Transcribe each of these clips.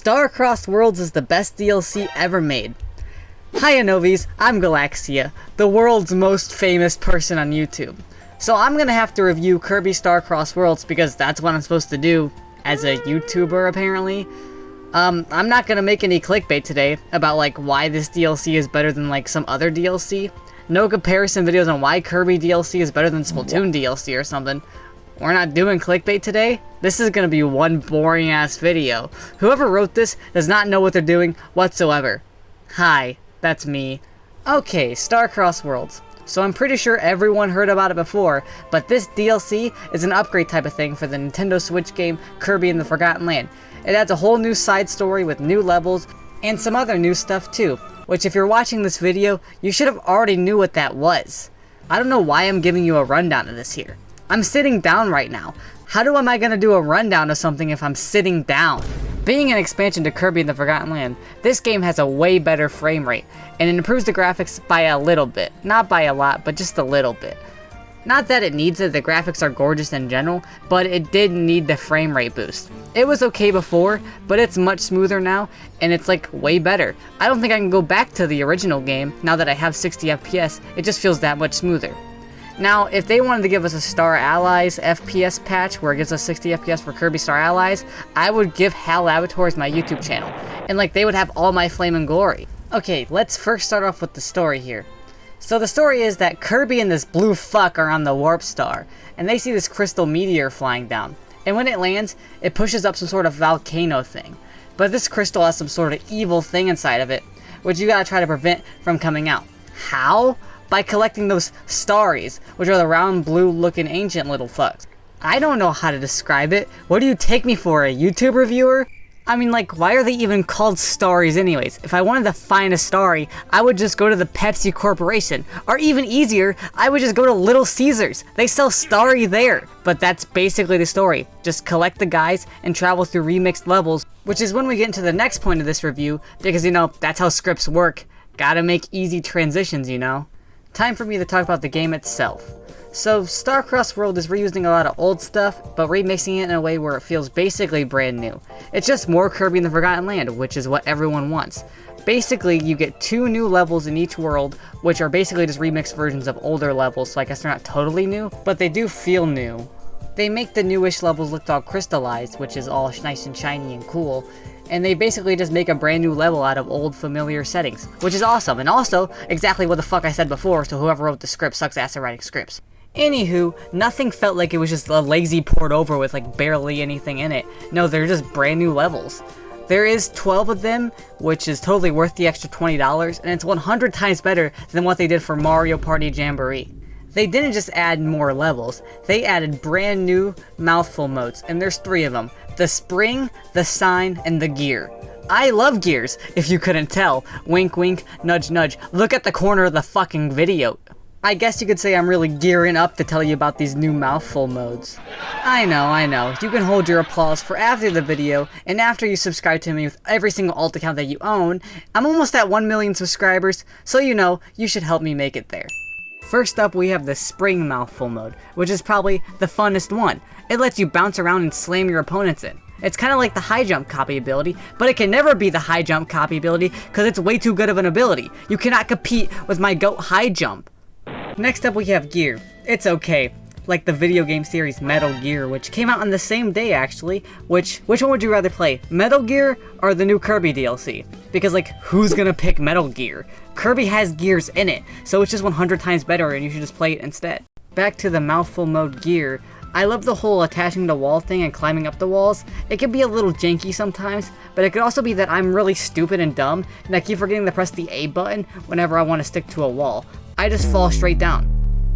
Star-Crossed Worlds is the best DLC ever made. Hiya novies, I'm Galaxia, the world's most famous person on YouTube. So I'm gonna have to review Kirby Star-Crossed Worlds because that's what I'm supposed to do as a YouTuber apparently. I'm not gonna make any clickbait today about like why this DLC is better than like some other DLC. No comparison videos on why Kirby DLC is better than Splatoon DLC or something. We're not doing clickbait today. This is gonna be one boring ass video. Whoever wrote this does not know what they're doing whatsoever. Hi, that's me. Okay, Star-Crossed Worlds. So I'm pretty sure everyone heard about it before, but this DLC is an upgrade type of thing for the Nintendo Switch game Kirby and the Forgotten Land. It adds a whole new side story with new levels and some other new stuff too, which if you're watching this video, you should have already knew what that was. I don't know why I'm giving you a rundown of this here. I'm sitting down right now. How am I gonna do a rundown of something if I'm sitting down? Being an expansion to Kirby and the Forgotten Land, this game has a way better frame rate, and it improves the graphics by a little bit. Not by a lot, but just a little bit. Not that it needs it, the graphics are gorgeous in general, but it did need the frame rate boost. It was okay before, but it's much smoother now, and it's like way better. I don't think I can go back to the original game now that I have 60 FPS, it just feels that much smoother. Now, if they wanted to give us a Star Allies FPS patch where it gives us 60 FPS for Kirby Star Allies, I would give HAL Laboratories my YouTube channel, and like they would have all my flame and glory. Okay, let's first start off with the story here. So the story is that Kirby and this blue fuck are on the Warp Star, and they see this crystal meteor flying down. And when it lands, it pushes up some sort of volcano thing. But this crystal has some sort of evil thing inside of it, which you gotta try to prevent from coming out. How? By collecting those starries, which are the round blue looking ancient little fucks. I don't know how to describe it. What do you take me for, a YouTube reviewer? I mean, like, why are they even called starries anyways? If I wanted to find a starry, I would just go to the Pepsi Corporation. Or even easier, I would just go to Little Caesars. They sell starry there. But that's basically the story. Just collect the guys and travel through remixed levels, which is when we get into the next point of this review, because, you know, that's how scripts work. Gotta make easy transitions, you know? Time for me to talk about the game itself. So, Star-Crossed World is reusing a lot of old stuff, but remixing it in a way where it feels basically brand new. It's just more Kirby and the Forgotten Land, which is what everyone wants. Basically, you get 2 new levels in each world, which are basically just remixed versions of older levels, so I guess they're not totally new, but they do feel new. They make the newish levels look all crystallized, which is all nice and shiny and cool, and they basically just make a brand new level out of old familiar settings, which is awesome, and also exactly what the fuck I said before, so whoever wrote the script sucks ass at writing scripts. Anywho, nothing felt like it was just a lazy port over with like barely anything in it. No, they're just brand new levels. There is 12 of them, which is totally worth the extra $20, and it's 100 times better than what they did for Mario Party Jamboree. They didn't just add more levels, they added brand new mouthful modes, and there's 3 of them. The Spring, the Sign, and the Gear. I love gears, if you couldn't tell. Wink wink, nudge nudge, look at the corner of the fucking video. I guess you could say I'm really gearing up to tell you about these new mouthful modes. I know, you can hold your applause for after the video, and after you subscribe to me with every single alt account that you own. I'm almost at 1 million subscribers, so you know, you should help me make it there. First up, we have the Spring Mouthful mode, which is probably the funnest one. It lets you bounce around and slam your opponents in. It's kind of like the high jump copy ability, but it can never be the high jump copy ability because it's way too good of an ability. You cannot compete with my GOAT high jump. Next up we have Gear. It's okay. Like the video game series Metal Gear, which came out on the same day actually. Which one would you rather play? Metal Gear or the new Kirby DLC? Because like, who's gonna pick Metal Gear? Kirby has gears in it, so it's just 100 times better and you should just play it instead. Back to the mouthful mode Gear. I love the whole attaching the wall thing and climbing up the walls. It can be a little janky sometimes, but it could also be that I'm really stupid and dumb, and I keep forgetting to press the A button whenever I want to stick to a wall. I just fall straight down.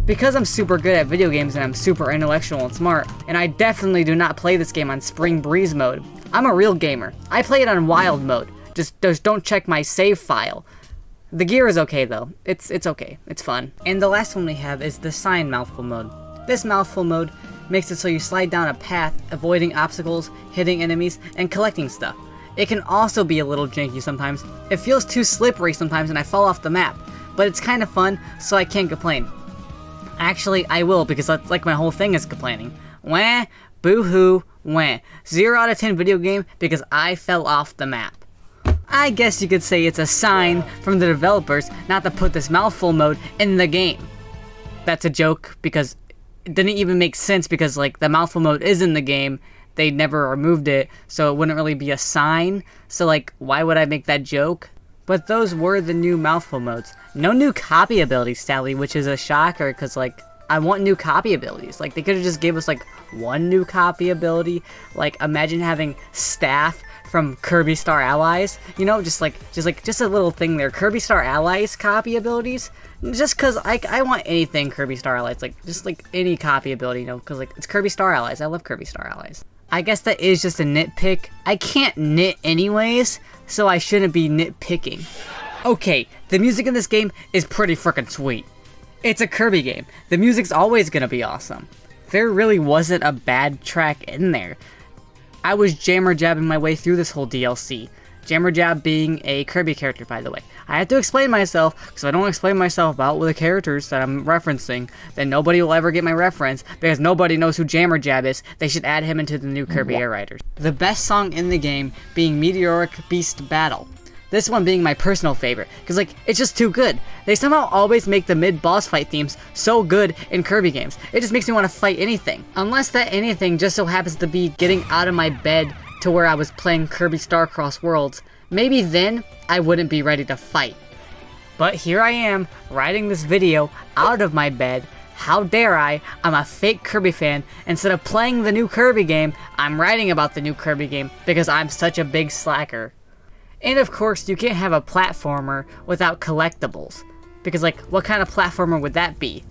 Because I'm super good at video games and I'm super intellectual and smart, and I definitely do not play this game on Spring Breeze mode. I'm a real gamer. I play it on Wild mode. Just don't check my save file. The gear is okay though. It's okay. It's fun. And the last one we have is the Sign Mouthful mode. This mouthful mode makes it so you slide down a path, avoiding obstacles, hitting enemies, and collecting stuff. It can also be a little janky sometimes. It feels too slippery sometimes and I fall off the map. But it's kind of fun, so I can't complain. Actually, I will, because that's like my whole thing is complaining. Wah, boo-hoo, Wah. 0 out of 10 video game because I fell off the map. I guess you could say it's a sign from the developers not to put this mouthful mode in the game. That's a joke because it didn't even make sense because like the mouthful mode is in the game. They never removed it, so it wouldn't really be a sign. So like, why would I make that joke? But those were the new mouthful modes. No new copy abilities, sadly, which is a shocker because like, I want new copy abilities. Like, they could have just gave us like one new copy ability. Like, imagine having Staff from Kirby Star Allies. You know, just a little thing there. Kirby Star Allies copy abilities. Just cause I want anything Kirby Star Allies. Like, just like any copy ability, you know, cause like it's Kirby Star Allies. I love Kirby Star Allies. I guess that is just a nitpick. I can't knit anyways, so I shouldn't be nitpicking. Okay, the music in this game is pretty freaking sweet. It's a Kirby game. The music's always gonna be awesome. There really wasn't a bad track in there. I was jammer jabbing my way through this whole DLC. Jammer Jab being a Kirby character, by the way. I have to explain myself, because if I don't explain myself about the characters that I'm referencing, then nobody will ever get my reference, because nobody knows who Jammer Jab is. They should add him into the new Kirby Air Riders. The best song in the game being Meteoric Beast Battle. This one being my personal favorite, because like, it's just too good. They somehow always make the mid-boss fight themes so good in Kirby games. It just makes me want to fight anything. Unless that anything just so happens to be getting out of my bed to where I was playing Kirby Star Cross Worlds. Maybe then, I wouldn't be ready to fight. But here I am, writing this video out of my bed. How dare I? I'm a fake Kirby fan. Instead of playing the new Kirby game, I'm writing about the new Kirby game because I'm such a big slacker. And of course, you can't have a platformer without collectibles. Because like, what kind of platformer would that be?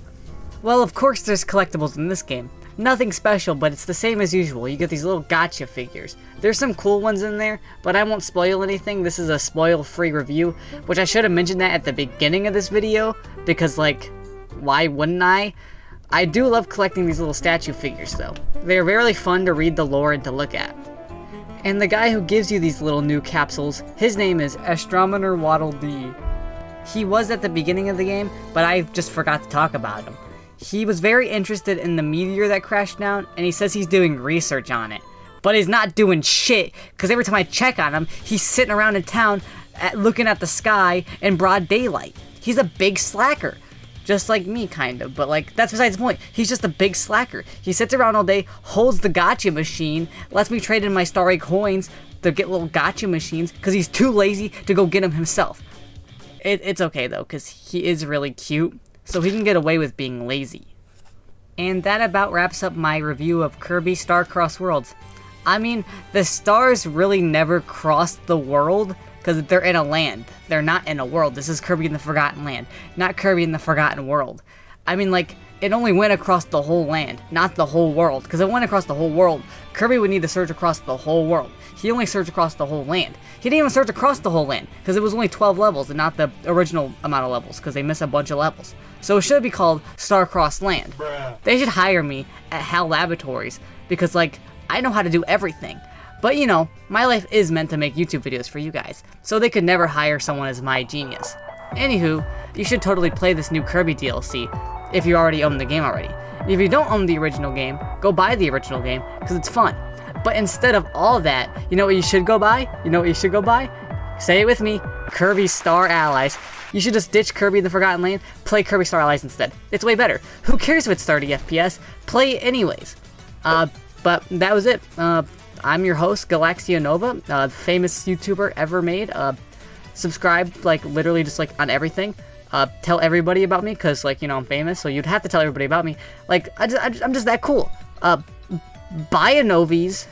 Well, of course there's collectibles in this game. Nothing special, but it's the same as usual. You get these little gotcha figures. There's some cool ones in there, but I won't spoil anything. This is a spoil-free review, which I should have mentioned that at the beginning of this video, because like, why wouldn't I? I do love collecting these little statue figures though. They're really fun to read the lore and to look at. And the guy who gives you these little new capsules, his name is Astrometer Waddle Dee. He was at the beginning of the game, but I just forgot to talk about him. He was very interested in the meteor that crashed down, and he says he's doing research on it. But he's not doing shit, because every time I check on him, he's sitting around in town looking at the sky in broad daylight. He's a big slacker. Just like me, kind of, but like, that's besides the point. He's just a big slacker. He sits around all day, holds the gotcha machine, lets me trade in my Starry coins to get little gotcha machines, because he's too lazy to go get them himself. It's okay though, because he is really cute, so he can get away with being lazy. And that about wraps up my review of Kirby Star Cross Worlds. I mean, the stars really never crossed the world, because they're in a land. They're not in a world. This is Kirby in the Forgotten Land, not Kirby in the Forgotten World. I mean, like, it only went across the whole land, not the whole world. Because if it went across the whole world, Kirby would need to search across the whole world. He only searched across the whole land. He didn't even search across the whole land, because it was only 12 levels and not the original amount of levels, because they miss a bunch of levels. So it should be called Starcross Land. They should hire me at HAL Laboratories, because, like, I know how to do everything. But you know, my life is meant to make YouTube videos for you guys, so they could never hire someone as my genius. Anywho, you should totally play this new Kirby DLC, if you already own the game already. If you don't own the original game, go buy the original game, because it's fun. But instead of all that, you know what you should go buy? You know what you should go buy? Say it with me, Kirby Star Allies. You should just ditch Kirby in the Forgotten Land, play Kirby Star Allies instead. It's way better. Who cares if it's 30 FPS? Play it anyways. But that was it. I'm your host, Galaxia Nova, famous YouTuber ever made. Subscribe, like, literally just, like, on everything. Tell everybody about me, because, like, you know, I'm famous, so you'd have to tell everybody about me. Like, I'm just that cool. Buy a Novies.